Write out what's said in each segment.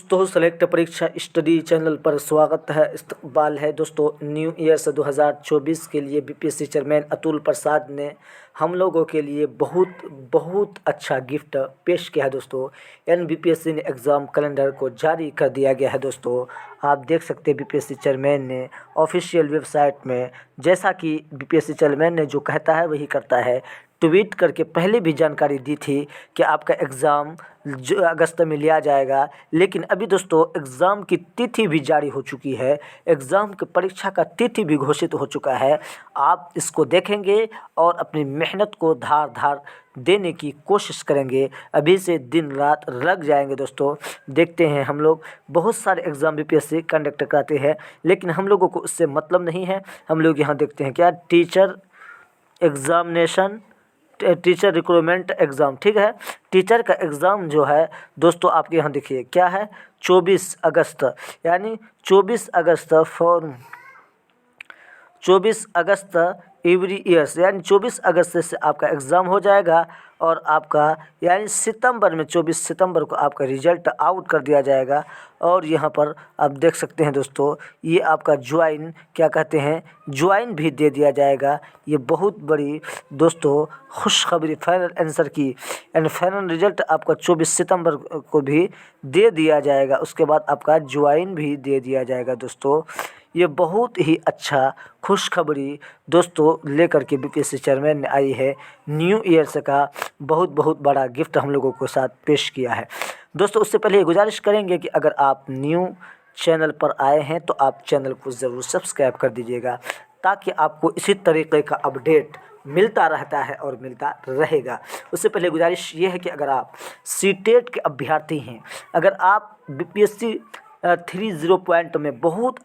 दोस्तों सेलेक्ट परीक्षा study channel पर स्वागत है। इस्तकबाल है दोस्तों। न्यू ईयर से 2024 के लिए बीपीएससी चेयरमैन अतुल प्रसाद ने हम लोगों के लिए बहुत अच्छा गिफ्ट पेश किया है दोस्तों। बीपीएससी ने एग्ज़ाम कैलेंडर को जारी कर दिया गया है दोस्तों। आप देख सकते हैं बीपीएससी चेयरमैन ने ऑफिशियल वेबसाइट में, जैसा कि बीपीएससी चेयरमैन ने जो कहता है वही करता है, ट्वीट करके पहले भी जानकारी दी थी कि आपका एग्ज़ाम जो अगस्त में लिया जाएगा। लेकिन अभी दोस्तों एग्ज़ाम की तिथि भी जारी हो चुकी है, एग्ज़ाम की परीक्षा का तिथि भी घोषित हो चुका है। आप इसको देखेंगे और अपनी मेहनत को धार देने की कोशिश करेंगे। अभी से दिन रात लग जाएंगे दोस्तों। देखते हैं, हम लोग बहुत सारे एग्ज़ाम बीपीएससी कंडक्ट कराते हैं, लेकिन हम लोगों को उससे मतलब नहीं है। हम लोग यहाँ देखते हैं क्या, teacher examination, teacher recruitment exam, ठीक है। टीचर का एग्ज़ाम जो है दोस्तों आपके यहाँ देखिए क्या है, 24 अगस्त, यानी 24 अगस्त फॉर 24 अगस्त एवरी ईयर्स, यानी 24 अगस्त से आपका एग्ज़ाम हो जाएगा। और आपका यानी सितंबर में 24 सितंबर को आपका रिज़ल्ट आउट कर दिया जाएगा। और यहाँ पर आप देख सकते हैं दोस्तों, ये आपका ज्वाइन क्या कहते हैं, ज्वाइन भी दे दिया जाएगा। ये बहुत बड़ी दोस्तों खुशखबरी फाइनल आंसर की, यानी फाइनल रिज़ल्ट आपका 24 सितंबर को भी दे दिया जाएगा। उसके बाद आपका ज्वाइन भी दे दिया जाएगा दोस्तों। ये बहुत ही अच्छा खुशखबरी दोस्तों लेकर के बीपीएससी चेयरमैन ने आई है। न्यू ईयर से का बहुत बड़ा गिफ्ट हम लोगों को साथ पेश किया है दोस्तों। उससे पहले गुजारिश करेंगे कि अगर आप न्यू चैनल पर आए हैं तो आप चैनल को ज़रूर सब्सक्राइब कर दीजिएगा, ताकि आपको इसी तरीके का अपडेट मिलता रहता है और मिलता रहेगा। उससे पहले गुजारिश ये है कि अगर आप सीटेट के अभ्यर्थी हैं, अगर आप बीपीएससी 30 पॉइंट में बहुत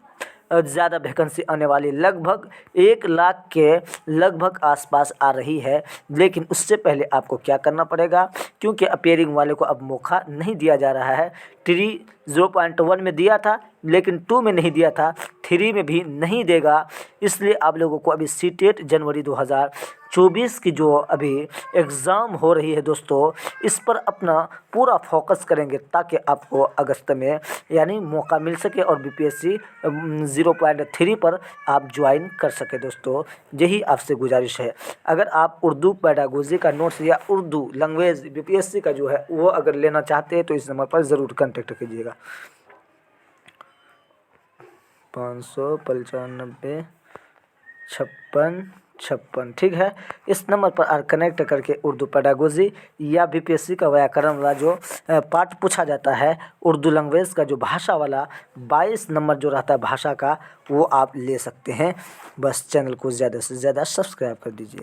ज़्यादा वैकेंसी आने वाली, लगभग 1 लाख के लगभग आसपास आ रही है, लेकिन उससे पहले आपको क्या करना पड़ेगा, क्योंकि अपेयरिंग वाले को अब मौका नहीं दिया जा रहा है। 0.1 में दिया था, लेकिन 2 में नहीं दिया था, 3 में भी नहीं देगा। इसलिए आप लोगों को अभी सीटेट जनवरी 2024 की जो अभी एग्ज़ाम हो रही है दोस्तों, इस पर अपना पूरा फोकस करेंगे, ताकि आपको अगस्त में यानी मौका मिल सके और बीपीएससी 0.3 पर आप ज्वाइन कर सके दोस्तों। यही आपसे गुजारिश है। अगर आप उर्दू पेडागोजी का नोट्स या उर्दू लैंग्वेज बीपीएससी का जो है वो अगर लेना चाहते हैं तो इस नंबर पर ज़रूर कांटेक्ट कीजिएगा। 595 56, ठीक है। इस नंबर पर आप कनेक्ट करके उर्दू पेडागोजी या बीपीएससी का व्याकरण वाला जो पार्ट पूछा जाता है, उर्दू लैंग्वेज का जो भाषा वाला 22 नंबर जो रहता है भाषा का, वो आप ले सकते हैं। बस चैनल को ज़्यादा से ज़्यादा सब्सक्राइब कर दीजिए।